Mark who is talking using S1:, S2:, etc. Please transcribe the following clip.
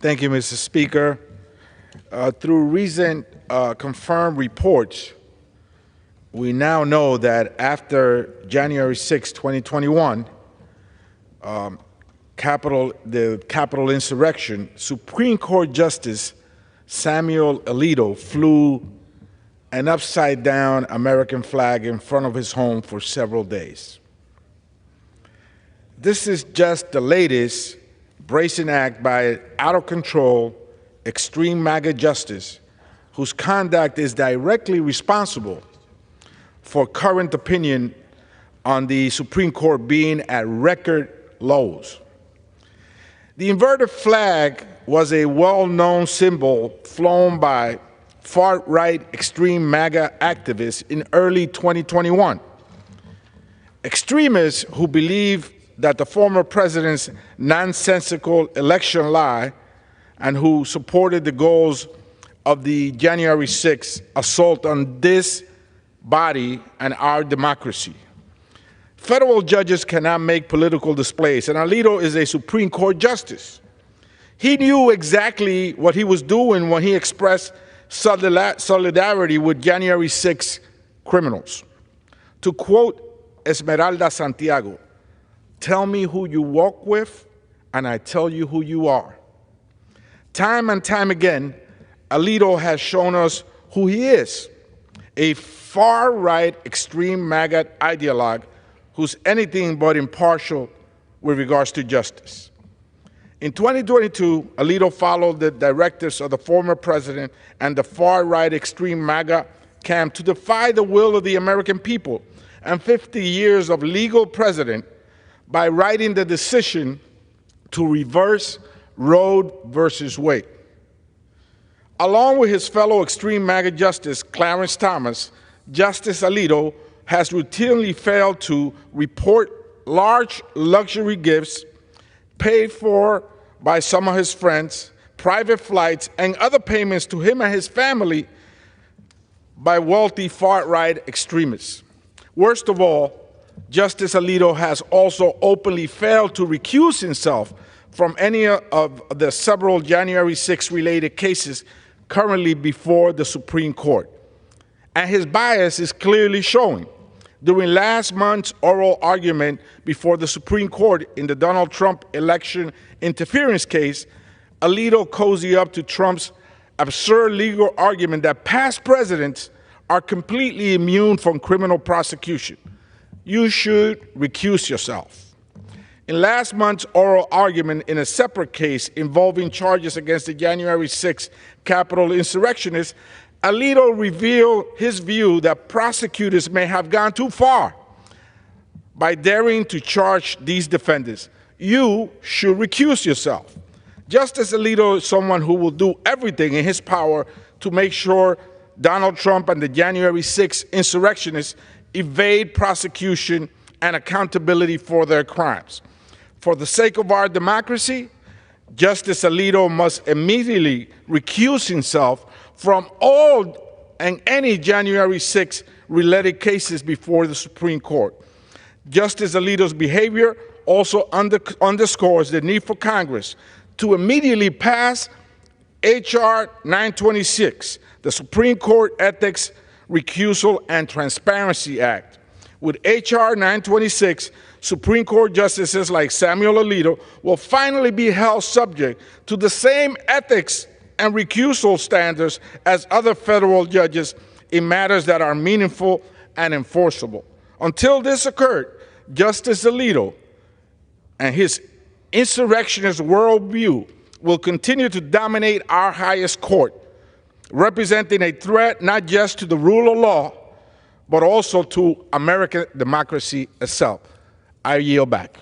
S1: Thank you, Mr. Speaker. Through recent confirmed reports, we now know that after January 6, 2021, the Capitol insurrection, Supreme Court Justice Samuel Alito flew an upside-down American flag in front of his home for several days. This is just the latest brazen act by out-of-control, extreme MAGA justice whose conduct is directly responsible for current opinion on the Supreme Court being at record lows. The inverted flag was a well-known symbol flown by far-right extreme MAGA activists in early 2021. Extremists who believe that the former president's nonsensical election lie and who supported the goals of the January 6th assault on this body and our democracy. Federal judges cannot make political displays, and Alito is a Supreme Court justice. He knew exactly what he was doing when he expressed solidarity with January 6 criminals. To quote Esmeralda Santiago, "Tell me who you walk with, and I tell you who you are." Time and time again, Alito has shown us who he is, a far-right extreme MAGA ideologue who's anything but impartial with regards to justice. In 2022, Alito followed the directives of the former president and the far-right extreme MAGA camp to defy the will of the American people and 50 years of legal precedent by writing the decision to reverse Roe versus Wade. Along with his fellow extreme MAGA justice, Clarence Thomas, Justice Alito has routinely failed to report large luxury gifts paid for by some of his friends, private flights, and other payments to him and his family by wealthy far-right extremists. Worst of all, Justice Alito has also openly failed to recuse himself from any of the several January 6 related cases currently before the Supreme Court. And his bias is clearly showing. During last month's oral argument before the Supreme Court in the Donald Trump election interference case, Alito cozied up to Trump's absurd legal argument that past presidents are completely immune from criminal prosecution. You should recuse yourself. In last month's oral argument in a separate case involving charges against the January 6 Capitol insurrectionists, Alito revealed his view that prosecutors may have gone too far by daring to charge these defendants. You should recuse yourself. Justice Alito is someone who will do everything in his power to make sure Donald Trump and the January 6 insurrectionists evade prosecution and accountability for their crimes. For the sake of our democracy, Justice Alito must immediately recuse himself from all and any January 6 related cases before the Supreme Court. Justice Alito's behavior also underscores the need for Congress to immediately pass H.R. 926, the Supreme Court Ethics, Recusal, and Transparency Act. With H.R. 926, Supreme Court justices like Samuel Alito will finally be held subject to the same ethics and recusal standards as other federal judges in matters that are meaningful and enforceable. Until this occurred, Justice Alito and his insurrectionist worldview will continue to dominate our highest court, representing a threat not just to the rule of law, but also to American democracy itself. I yield back.